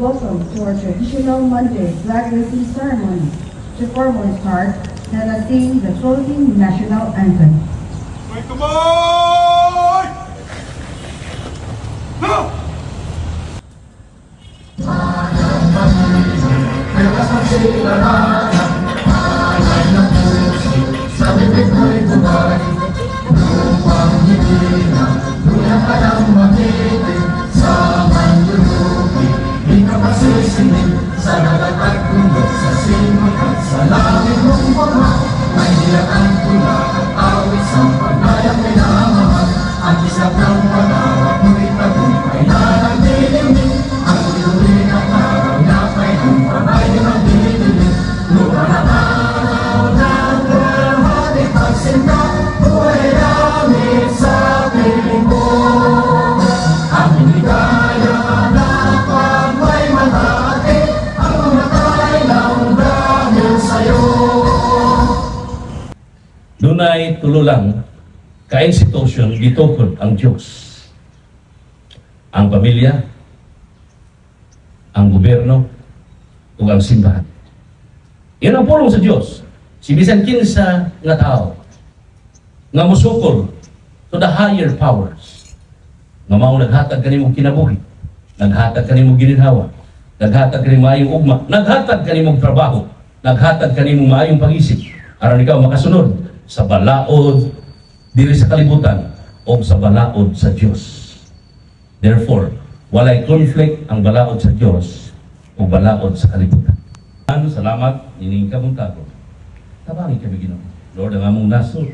Welcome to our traditional Monday flag raising ceremony. To formally start, let us sing the Philippine National Anthem. May kamay! Ha! Sa dagat at bundok, sa simot at sa langit mong pama, may nilakan tula at awit sa paglayang minamahal. Ang isang ng panawat mo'y tagumpay na nagdilimig, ang ulit at araw na kay ng panay na dilimig. Lupa na araw ng buhay pagsinta, buhay namin sa piling mo. Ang hiligaya na pag may matati, ang matay ng dahil sa'yo. Dunay tulo lang ka-institusyon gitukod ang Diyos. Ang pamilya, ang gobyerno, ug ang simbahan. Yan ang pulong sa Diyos. Si bisan kinsa nga tao nga musukol to the higher powers. Nga mao naghatag kanimo kinabuhi, naghatag kanimo gininhawa, naghatag kanimo maayong ugma, naghatag kanimo trabaho, naghatag kanimo maayong pag-isip aron ikaw makasunod sa balaod dili sa kalibutan o sa balaod sa Diyos. Therefore, walay conflict ang balaod sa Diyos o balaod sa kalibutan. Salamat ining kabuntagon. Tabangi kami Ginoo. Lord, ang among nasod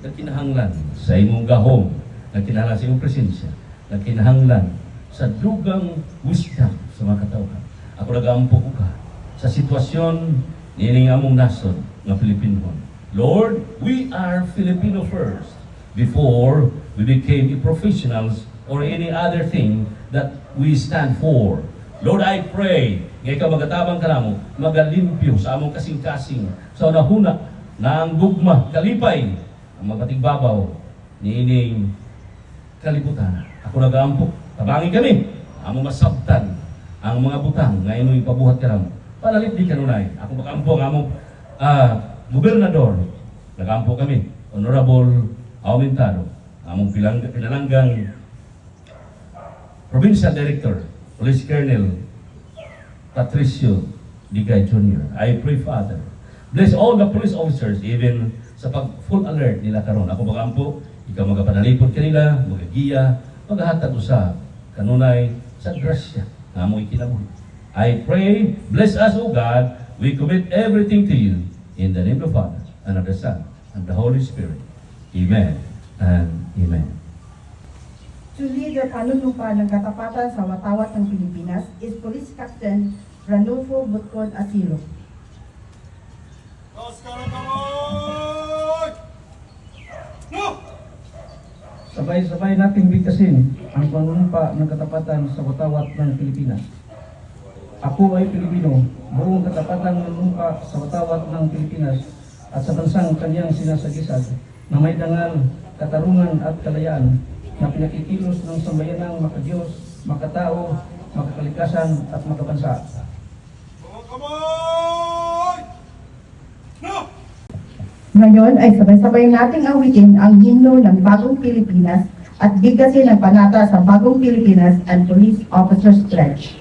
nagkinahanglan sa imong gahom, nagkinahanglan sa imong presensya, nagkinahanglan sa dugang wisdom sa mga katawhan. Ako nagampo ko ka sa sitwasyon nining among nasod nga Pilipino. Lord, we are Filipino first before we became professionals or any other thing that we stand for. Lord, I pray, nga ikaw magatabang ka namo, magalimpyo sa among kasing-kasing, sa unahuna na ang gugma, kalipay, ang magpatigbabaw ni ining kalibutan. Ako nag-aampo, tabangin kami, among masabtan ang mga butang nga inyong ipabuhat ka namo. Panalit di kanunay. Ako mag-aampo ang among gobernador, nag-aampo kami, Honorable Aumentado, among pinalanggang Provincial Director, Police Colonel Patricio Digay Jr. I pray, Father, bless all the police officers, even sa pag-full alert nila karon. Ako mag-aampo, ikaw magapanalipod kanila, magagiya, maghahatag usab kanunay sa grasya nga among ikinabuhi. I pray, bless us, O God, we commit everything to you. In the name of the Father, and of the Son, and the Holy Spirit. Amen and amen. To lead the panunumpa ng katapatan sa watawat ng Pilipinas is Police Captain Ranulfo Butcon Asilo. Taas ka ng kamay! No! Sabay-sabay nating bigkasin ang panunumpa ng katapatan sa watawat ng Pilipinas. Ako ay Pilipino, buong katapatan ng numpa sa watawat ng Pilipinas at sa bansang kanyang sinasagisag na may dangal, katarungan at kalayaan na pinakikilos ng sambayanang makadiyos, makatao, makakalikasan at makabansa. Mga kamay! No! Ngayon ay sabay-sabay nating awitin ang himno ng Bagong Pilipinas at bigkasin ang panata sa Bagong Pilipinas and Police Officers Pledge.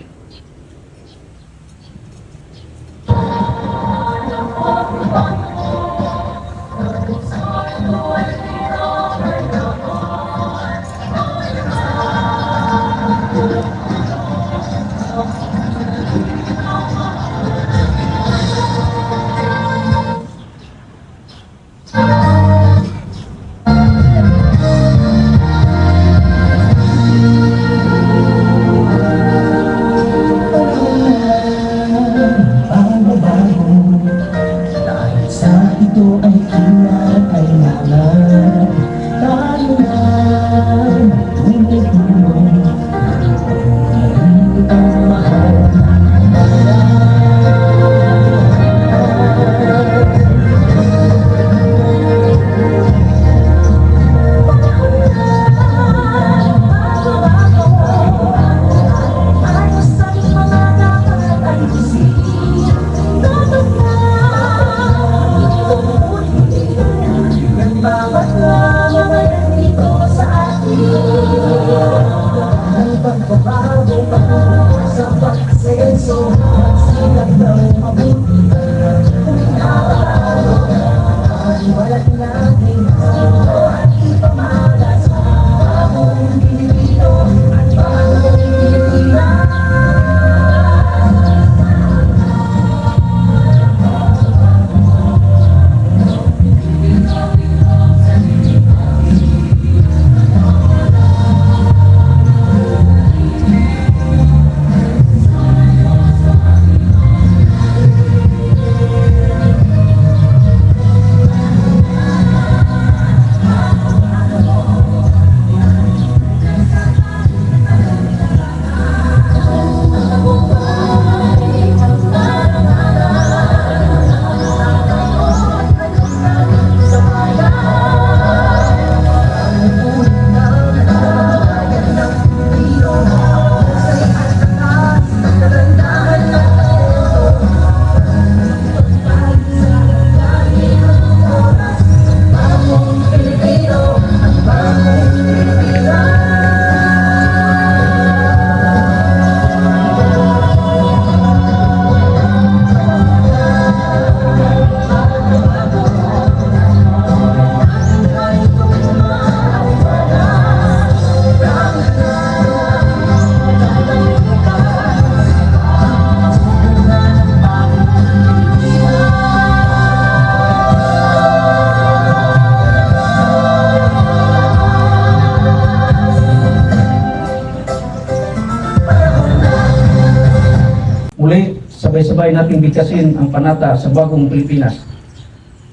Muli, sabay-sabay nating bigkasin ang panata sa bagong Pilipinas.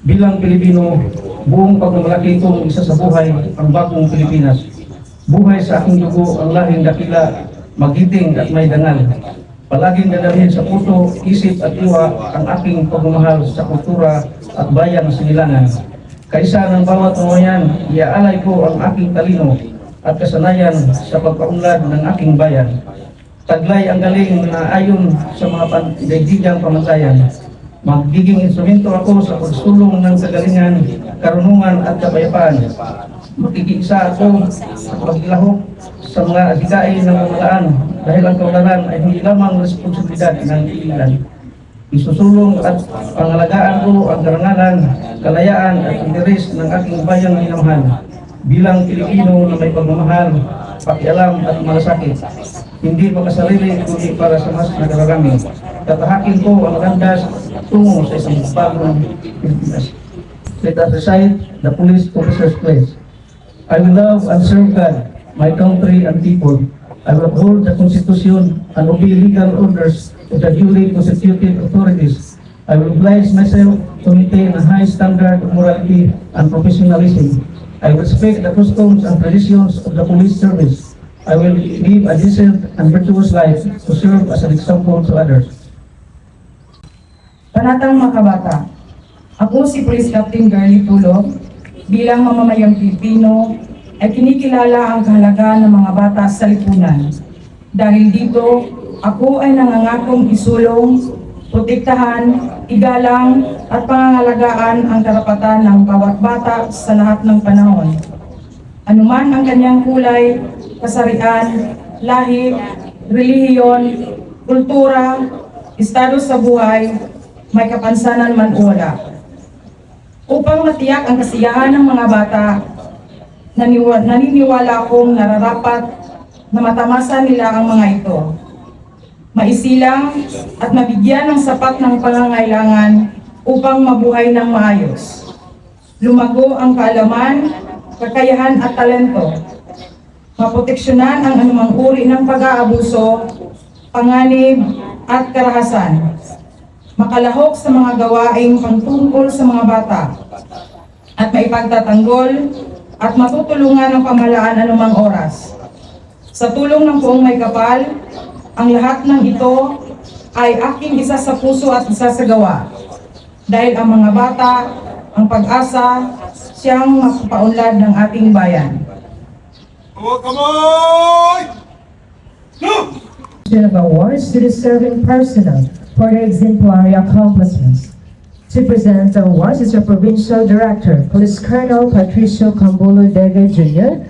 Bilang Pilipino, buong pagmamalaki kong isa sa buhay ang bagong Pilipinas. Buhay sa aking dugo ang lahing dakila, magiting at may dangal. Palaging dadalhin sa puso, isip at iwa ang aking pagmamahal sa kultura at bayang sinilangan. Kaisa ng bawat mamayan, iaalay ko ang aking talino at kasanayan sa pagpaunlad ng aking bayan. Taglay ang galing na ayon sa mga daigdigang pamantayan. Magiging instrumento ako sa pagsulong ng kagalingan, karunungan at kapayapaan. Makikiisa ako sa paglahok sa mga adhikain ng pamalaan dahil ang kaunlaran ay hindi lamang responsibilidad ng ilan. Isusulong at pangalagaan ko ang karangalan, kalayaan at interes ng aking bayang minamahal. Bilang Pilipino na may pagmamahal, pakialam at malasakit. Hindi makasarili kundi para sa mas nakararami. Tatahakin ko ang landas tungo sa isang bagong Pilipinas. Let us recite the police officer's pledge. I will love and serve God, my country and people. I will uphold the Constitution and obey legal orders of the duly constituted authorities. I will oblige myself to maintain a high standard of morality and professionalism. I will respect the customs and traditions of the police service. I will live a decent and virtuous life to serve as an example to others. Panatang Makabata. Ako si Police Captain Girlie Tulog. Bilang mamamayang Pilipino, ay kinikilala ang kahalagaan ng mga bata sa lipunan. Dahil dito, ako ay nangangakong isulong, protektahan, igalang at pangangalagaan ang karapatan ng bawat bata sa lahat ng panahon. Anuman ang kanyang kulay, kasarian, lahi, relihiyon, kultura, estado sa buhay, may kapansanan man o wala. Upang matiyak ang kasiyahan ng mga bata, naniniwala akong nararapat na matamasa nila ang mga ito. Maisilang at mabigyan ng sapat ng pangangailangan upang mabuhay ng maayos. Lumago ang kaalaman, kakayahan at talento. Maproteksyonan ang anumang uri ng pag-aabuso, panganib at karahasan. Makalahok sa mga gawaing pangtungkol sa mga bata at maipagtatanggol at matutulungan ng pamahalaan anumang oras. Sa tulong ng Poong May Kapal, ang lahat ng ito ay aking isa sa puso at isa sa gawa. Dahil ang mga bata, ang pag-asa, siyang makapaunlad ng ating bayan. Kamay! No! Of awards to the serving personnel for their exemplary accomplishments. To present the awards is the Provincial Director, Police Colonel Patricio Cambulo Dega Jr.,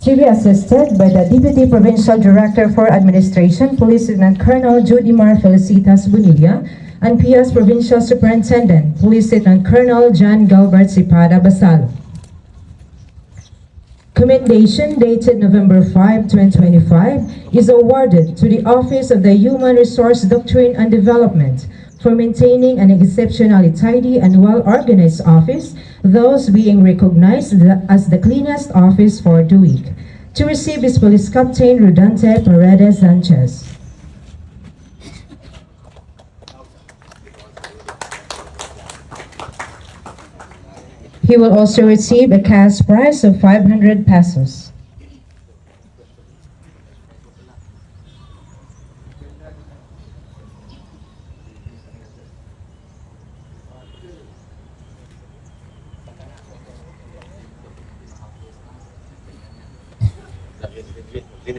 to be assisted by the Deputy Provincial Director for Administration, Police Lieutenant Colonel Judimar Felicitas Bonilla, and PS Provincial Superintendent, Police Lieutenant Colonel John Galbert Sipada Basal. Commendation dated November 5, 2025 is awarded to the Office of the Human Resource Doctrine and Development for maintaining an exceptionally tidy and well-organized office, thus being recognized as the cleanest office for the week. To receive is Police Captain Rodante Paredes Sanchez. He will also receive a cash prize of 500 pesos.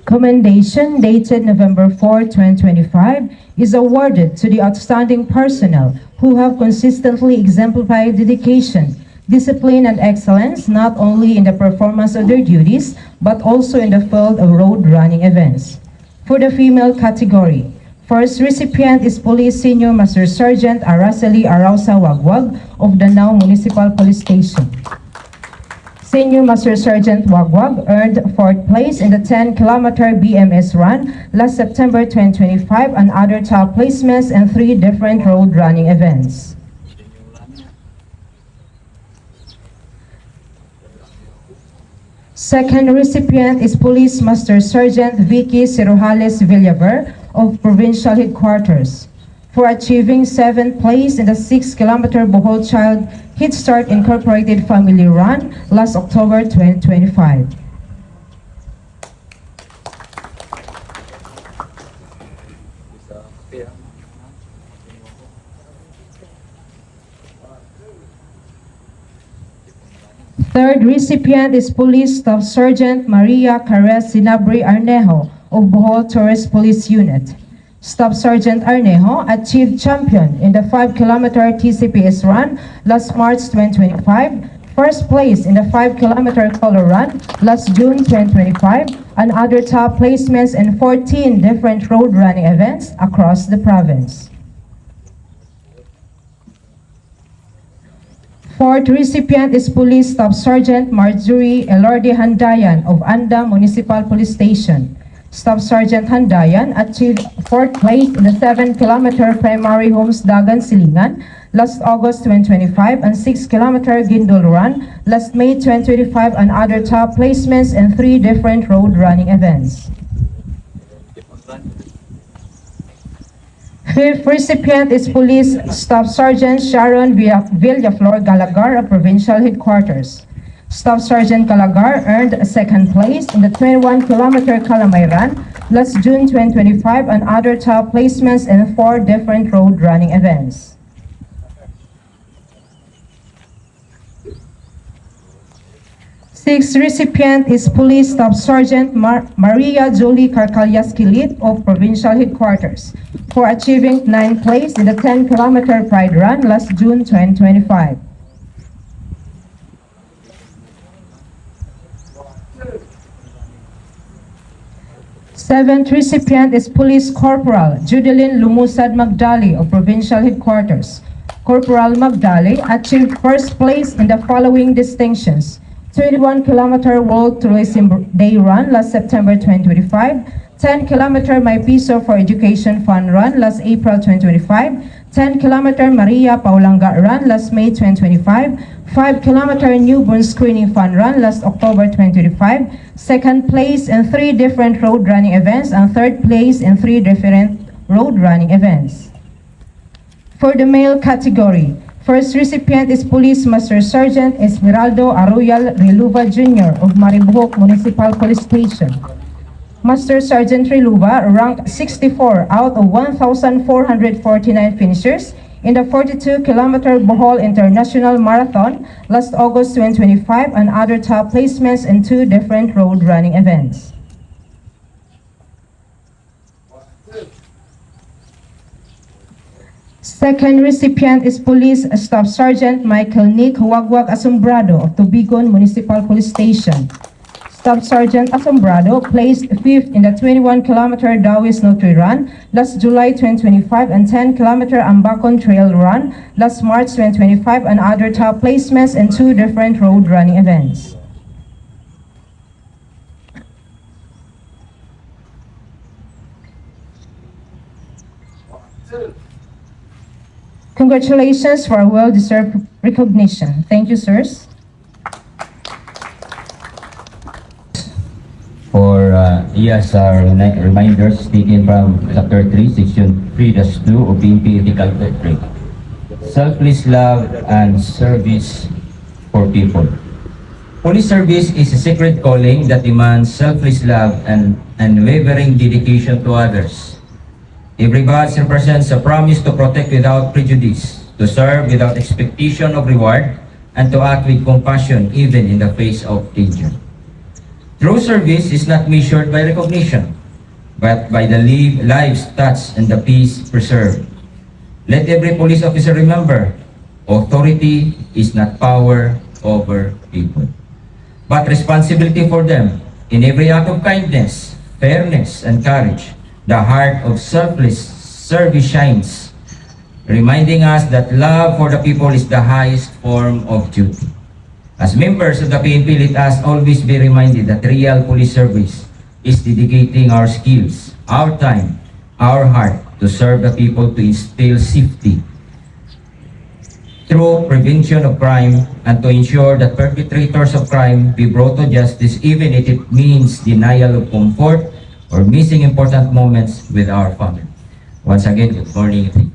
Commendation dated November 4, 2025 is awarded to the outstanding personnel who have consistently exemplified dedication, discipline, and excellence not only in the performance of their duties but also in the field of road running events. For the female category, first recipient is Police Senior Master Sergeant Araceli Arausa Wagwag of Danao Municipal Police Station. Senior Master Sergeant Wagwag earned 4th place in the 10-kilometer BMS run last September 2025 and other top placements in 3 different road running events. Second recipient is Police Master Sergeant Vicky Cirojales Villaver of Provincial Headquarters for achieving 7th place in the 6-kilometer Bohol Child Head Start Incorporated Family Run last October 2025. Third recipient is Police Staff Sergeant Maria Carres Sinabri Arnejo of Bohol Tourist Police Unit. Staff Sergeant Arnejo achieved champion in the 5-kilometer TCPS run last March 2025, first place in the 5-kilometer color run last June 2025, and other top placements in 14 different road running events across the province. Fourth recipient is Police Staff Sergeant Marjorie Elordi Handayan of Anda Municipal Police Station. Staff Sergeant Handayan achieved 4th place in the 7-kilometer Primary Homes Dagan Silingan last August 2025 and 6-kilometer Gindol Run last May 2025 and other top placements in 3 different road running events. Fifth recipient is Police Staff Sergeant Sharon Villaflor Galagar of Provincial Headquarters. Staff Sergeant Galagar earned 2nd place in the 21-kilometer Kalamay Run last June 2025 and other top placements in 4 different road running events. Sixth recipient is Police Staff Sergeant Maria Jolie Carcalias Kilit of Provincial Headquarters for achieving 9th place in the 10-kilometer Pride Run last June 2025. Seventh recipient is Police Corporal Judeline Lumusad Magdali of Provincial Headquarters. Corporal Magdali achieved 1st place in the following distinctions: 21-kilometer World Tourism Day Run last September 2025, 10-kilometer My Piso for Education Fund Run last April 2025, 10-kilometer Maria Paulanga Run last May 2025, 5-kilometer Newborn Screening Fund Run last October 2025, 2nd place in 3 different road running events, and 3rd place in 3 different road running events. For the male category, first recipient is Police Master Sergeant Esmeraldo Arroyal Reluva Jr. of Maribojoc Municipal Police Station. Master Sergeant Reluva ranked 64 out of 1,449 finishers in the 42-kilometer Bohol International Marathon last August 2025 and other top placements in 2 different road running events. Second recipient is Police Staff Sergeant Michael Nick Wagwag Asombrado of Tubigon Municipal Police Station. Staff Sergeant Asombrado placed 5th in the 21-kilometer Dawis Nutri Run last July 2025 and 10-kilometer Ambacon Trail Run last March 2025 and other top placements in 2 different road running events. Congratulations for a well-deserved recognition. Thank you, sirs. For reminders taken from Chapter 3, Section 3-2 of PNP Ethical Code. Selfless love and service for people. Police service is a sacred calling that demands selfless love and unwavering dedication to others. Every badge represents a promise to protect without prejudice, to serve without expectation of reward, and to act with compassion even in the face of danger. True service is not measured by recognition, but by the lives touched and the peace preserved. Let every police officer remember, authority is not power over people, but responsibility for them. In every act of kindness, fairness, and courage, the heart of selfless service shines, reminding us that love for the people is the highest form of duty. As members of the PNP, let us always be reminded that real police service is dedicating our skills, our time, our heart to serve the people, to instill safety through prevention of crime, and to ensure that perpetrators of crime be brought to justice, even if it means denial of comfort or missing important moments with our family. Once again, good morning.